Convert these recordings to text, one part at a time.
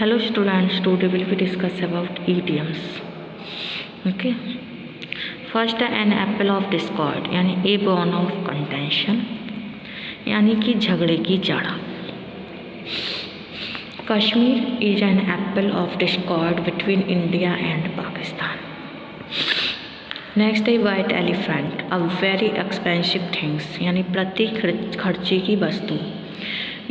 Hello students, today will be discuss about idioms. Okay. First, an apple of discord यानी a bone of contention यानी कि झगड़े की जड़. Kashmir is an apple of discord between India and Pakistan. Next, a white elephant, a very expensive things यानी प्रति खर्चे की वस्तु.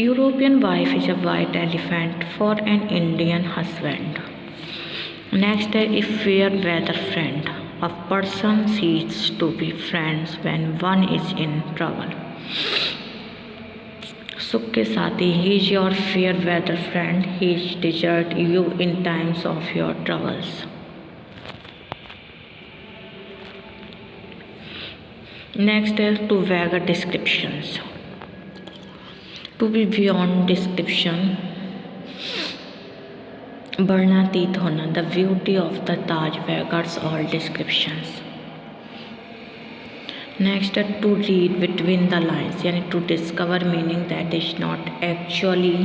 European wife is a white elephant for an Indian husband. Next, a fair weather friend. A person seeks to be friends when one is in trouble. सुख के साथी, he is your fair weather friend. He desert you in times of your troubles. Next, to vague descriptions. To be beyond description, वर्णातीत होना. The beauty of the Taj beggars all descriptions. Next, to read between the lines यानी to discover meaning that is not actually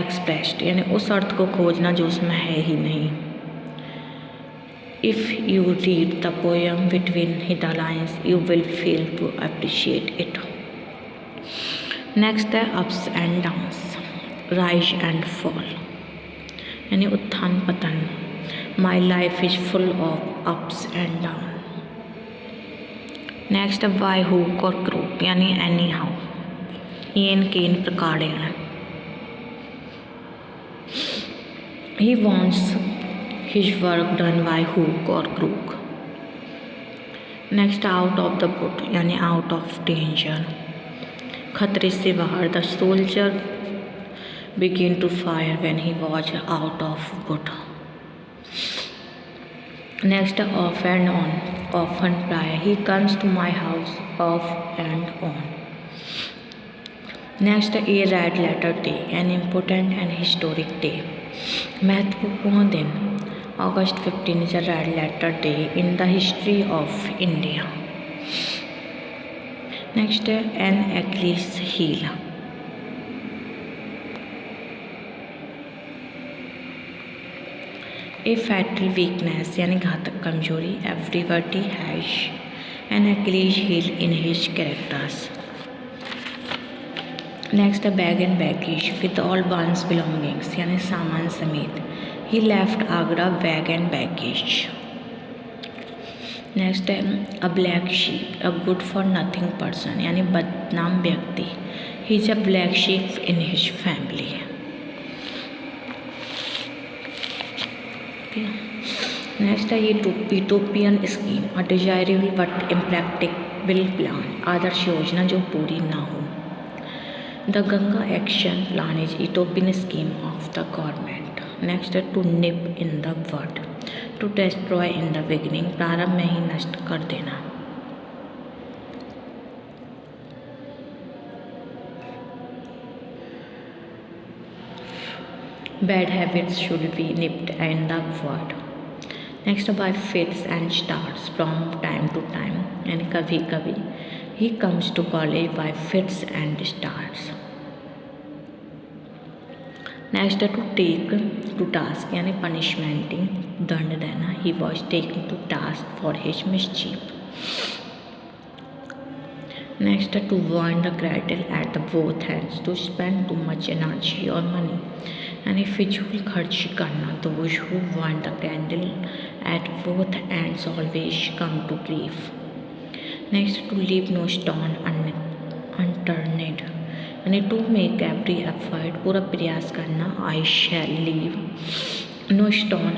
expressed यानी उस अर्थ को खोजना जो उसमें है ही नहीं. If you read the poem between the lines, you will fail to appreciate it. Next है ups and downs, rise and fall यानी उत्थान पतन. My life is full of ups and down. Next है वाई हुक और क्रूक यानी anyhow, येन केन प्रकारेण. He wants his work done by hook or crook. Next out of the wood यानी out of danger, खतरे से बाहर. The soldier began to fire when he was out of wood. Next off and on, often प्राय. He comes to my house off and on. Next a red letter day, an important and historic day, महत्वपूर्ण दिन. August 15 is a red letter day in the history of India. Next है an Achilles heel. A fatal weakness यानी घातक कमजोरी. Everybody has an Achilles heel in his characters. Next है bag and baggage with all one's belongings यानी सामान समेत. He left Agra bag and baggage. Next है a black sheep, a good for nothing person यानी बदनाम व्यक्ति. He is a black sheep in his family. Next है ये utopian scheme, a desirable but impractical plan, आदर्श योजना जो पूरी ना हो. The Ganga action plan is utopian scheme of the government. Next है to nip in the word, to destroy in the beginning, प्रारंभ में ही नष्ट कर देना. Bad habits should be nipped in the word. Next by fits and starts, from time to time यानी कभी कभी. He comes to college by fits and starts. Next है टू टेक टू टास्क यानी पनिशमेंटिंग, दंड देना. He was taken to task for his mischief. Next है to burn the candle at the both hands, to spend too much energy और money यानी फिजूल खर्च करना. Those who burn the candle at both ends always come to grief. Next to leave no stone unturned यानी to make every effort, पूरा प्रयास करना. I shall leave no stone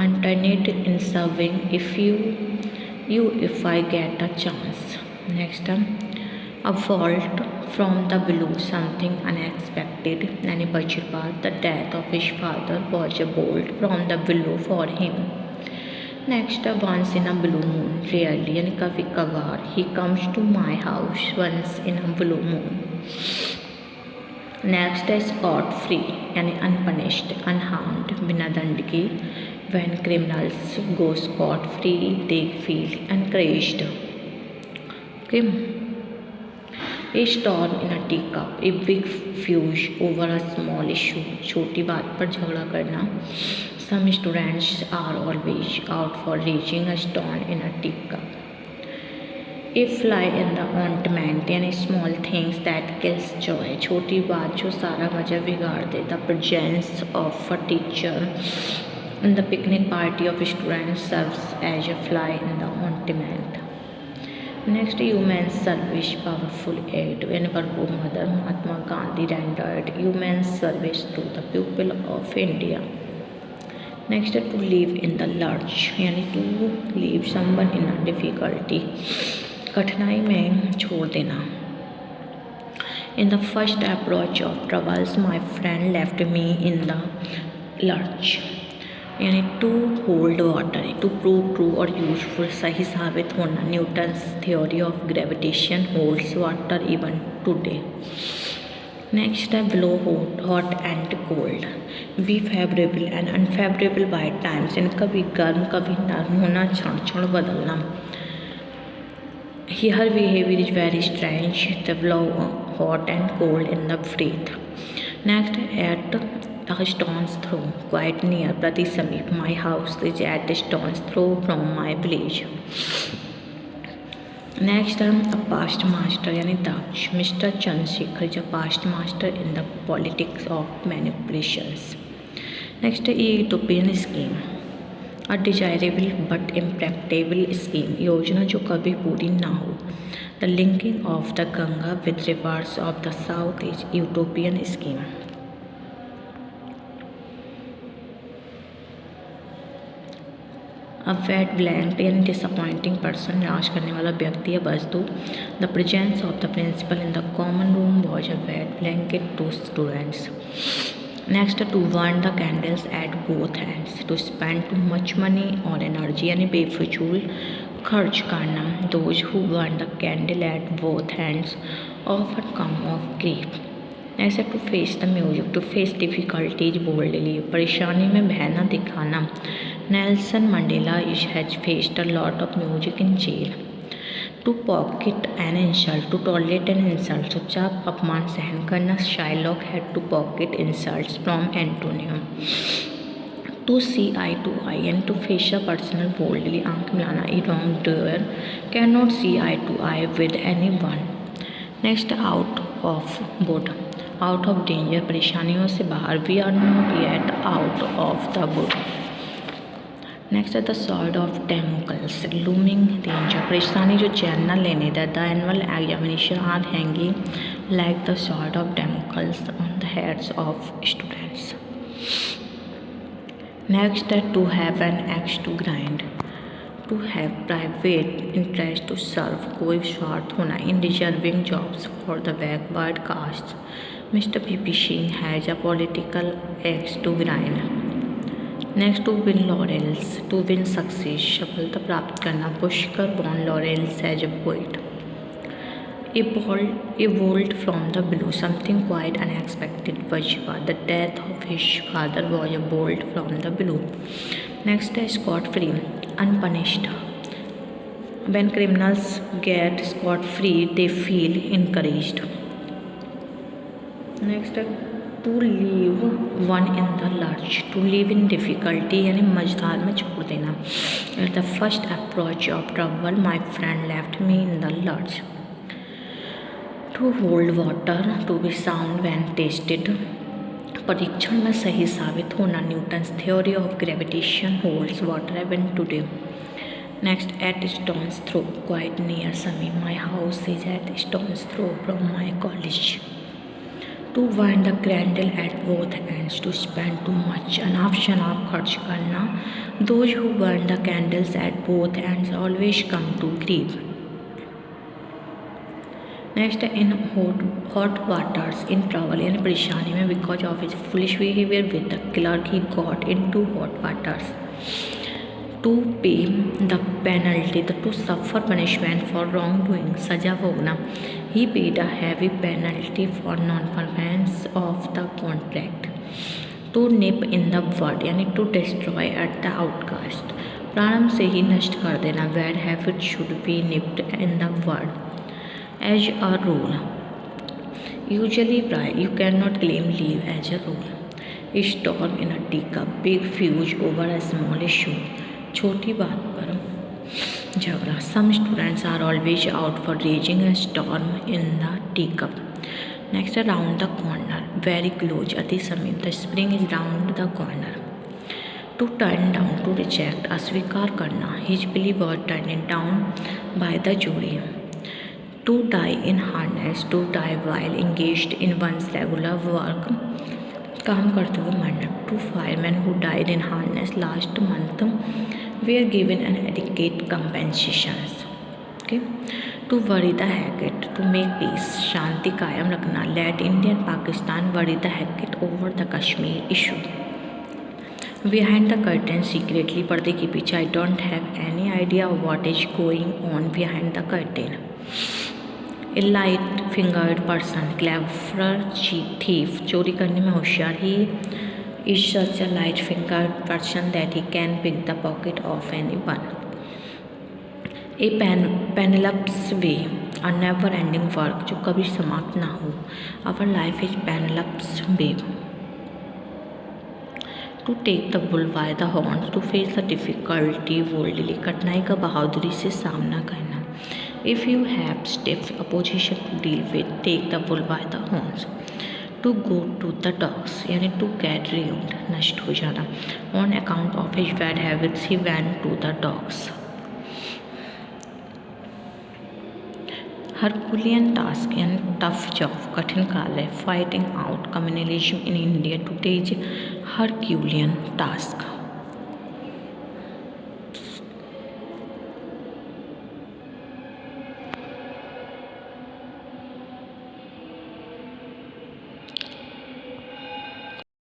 unturned in serving if you if I get a chance. Next a bolt from the blue, something unexpected यानी वज्रपात. The death of his father was a bolt from the blue for him. Next once in a blue moon, rarely यानी कभी कभार. He comes to my house once in a blue moon. Next है scot free यानी unpunished, unharmed, बिना दंड के. When criminals go scot free they feel encouraged. Okay. A storm in a teacup, a big fuse over a small issue, छोटी बात पर झगड़ा करना. Some students are always out for raising a storm in a teacup. A fly in the ointment, यानी small things that kills joy, छोटी बात जो सारा मजा बिगाड़ दे. The presence of a teacher in the picnic party of students serves as a fly in the ointment. Next, human service, powerful aid. Whenever Mother Mahatma Gandhi rendered human service to the people of India. Next, to live in the lurch, यानी to leave someone in a difficulty, कठिनाई में छोड़ देना. In the first approach of troubles, my friend left me in the lurch. यानी to hold water, to prove true और useful, सही साबित होना. Newton's theory of gravitation holds water even today. Next है blow hot and cold, be favourable and unfavourable by times, यानी कभी गर्म कभी नरम होना, क्षण क्षण बदलना. Her behaviour is very strange, the blow hot and cold in the breath. Next at a stone's throw, quite near, Prati Sameep. My house is at a stone's throw from my village. Next, a past master, yani Daksh. Mr. Chandrasekhar is a past master in the politics of manipulations. Next, a utopian scheme, a desirable but impracticable scheme, योजना जो कभी पूरी ना हो. The linking of the Ganga with rivers of the south is utopian scheme. A fat blank यानी disappointing person, निराश करने वाला व्यक्ति या वस्तु. The presence of the principal in the common room was a fat blanket to students. Next, to burn the candles at both hands, to spend too much money और energy, यानी बेफिजूल खर्च करना. Those who burn the candle at both hands often come of grief. Next, to face the music, to face difficulties boldly, परेशानी में बहना दिखाना. Nelson Mandela has faced a lot of music in jail. To pocket an insult, to tolerate an insult, चुपचाप अपमान सहन करना. Shylock had to pocket insults from Antonio. To see eye to eye and to face a person boldly, आंख मिलाना. A wrongdoer cannot see eye to eye with anyone. Next, out of wood, out of danger, परेशानियों से बाहर. We are not yet out of the wood. Next है the sword of Damocles, looming danger, परेशानी जो चैन न लेने देता. The annual examination are hanging like the sword of Damocles on the heads of students. Next है to have an axe to grind, to have private interest, to serve, कोई स्वार्थ होना. In deserving jobs for the backward caste. Mister P Singh has a political axe to grind. Next, to win laurels, to win success, सफलता प्राप्त करना. Pushkar won laurels as a poet. A bolt from the blue, something quite unexpected. वजवा, the death of his father was a bolt from the blue. Next है scot free, unpunished. When criminals get scot free they feel encouraged. Next है to leave one in the lurch, to leave in difficulty, यानी मझधार में छोड़ देना. At the first approach of trouble my friend left me in the lurch. To hold water, to be sound when tested, परीक्षण में सही साबित होना. Newton's theory of gravitation holds water even today. Next, at stone's throw, quite near समी. My house is at stone's throw from my college. To wind the candle at both ends, to spend too much, अनाप शनाप खर्च करना. Those who burn the candles at both ends always come to grieve. Next, in hot waters in trouble, यानी परेशानी में. Because of his foolish behaviour with the clerk he got into hot waters. To pay the penalty, to suffer punishment for wrong doing, सजा भोगना. He paid a heavy penalty for non performance of the contract. To nip in the word, यानी to destroy at the outcast, प्रारंभ से ही नष्ट कर देना. Bad habit should be nipped in the word. As a rule, Usually bright, you cannot claim leave as a rule. A storm in a teacup, big fuse over a small issue. छोटी बात पर झगड़ा. Some students are always out for raging a storm in the teacup. Next, around the corner, very close, अति समीप. The spring is round the corner. To turn down, to reject, अस्वीकार करना. His plea was turned down by the jury. To die in harness, to die while engaged in one's regular work, काम करते हुए मरना. Two firemen who died in harness last month were given an adequate compensations. Okay. To worry the Hecate, to make peace, शांति कायम रखना. Let India and Pakistan worry the Hecate over the Kashmir issue. Behind the curtain, secretly, पर्दे के पीछे. I don't have any idea what is going on behind the curtain. A light-fingered person, clever thief, चोरी करने में होशियार. He is such a light-fingered person that he can pick the pocket of anyone. A Penelope's way, a never-ending work, जो कभी समाप्त ना हो. Our life is Penelope's way. To take the bull by the horns, to face the difficulty boldly, कठिनाई का बहादुरी से सामना करना. If you have stiff opposition to deal with, take the bull by the horns. To go to the dogs, यानी to get ruined, नष्ट हो जाना. On account of his bad habits, he went to the dogs. Herculean task यानी tough job, कठिन कार्य. Fighting out communalism in India, to teach Herculean task.